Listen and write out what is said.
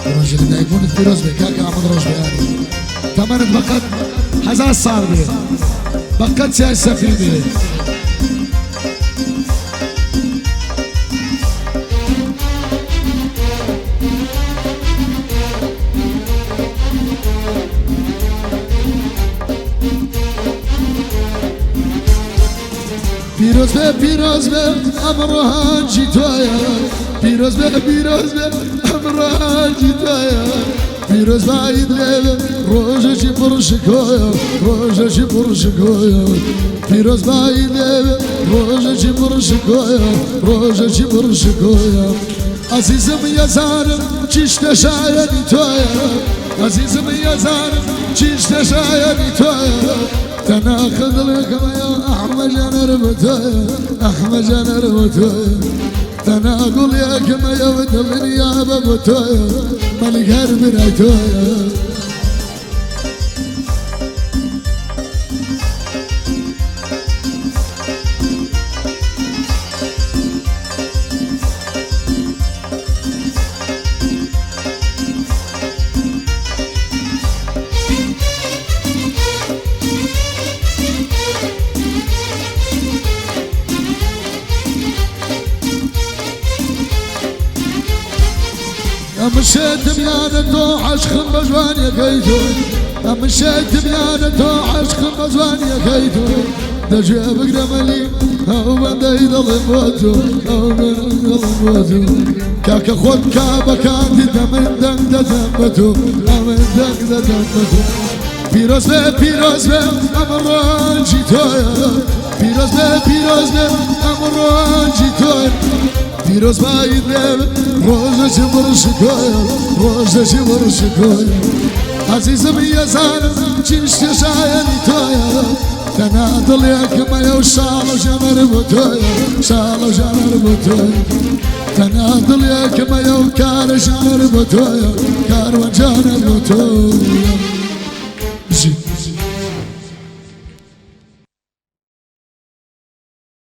الراجل اللي يكون الفيروز بكاكا عمد روش بياني تمن بقت حزاز صار بيه بقت سياسة في بيه پیروز به امران جیتایا پیروز به امران جیتایا پیروز باید لیو روزه چی پرشکایا روزه چی پرشکایا پیروز باید لیو روزه چی پرشکایا روزه چی پرشکایا عزیزم یزارم چیشت شایدی تویا عزیزم یزارم چیشت شایدی تویا تناخذ لك يا احمد انا ربطايا احمد انا ربطايا تناقل يا كما يا ودمن يا بابتايا ملك هرب رايتايا مشيت بيانة عشق بزوان يا كيتو مشيت بيانة عشق بزوان يا كيتو دجاب قرملي او بدا يضل موتو او من يضل موتو كاكا خود كابا كانت دمن دم دمتو دمن دم دمتو پیروز به امران جیتویا پیروز به امران جیتویا پیروز باید لیو روزه چی برشکایا روزه چی برشکایا عزیزم یزارم چیشت شایدی تویا تنادل یکم یو شالو جنر بوتویا شالو جنر بوتویا تنادل یکم یو کار جنر بوتویا کار و جنر بوتویا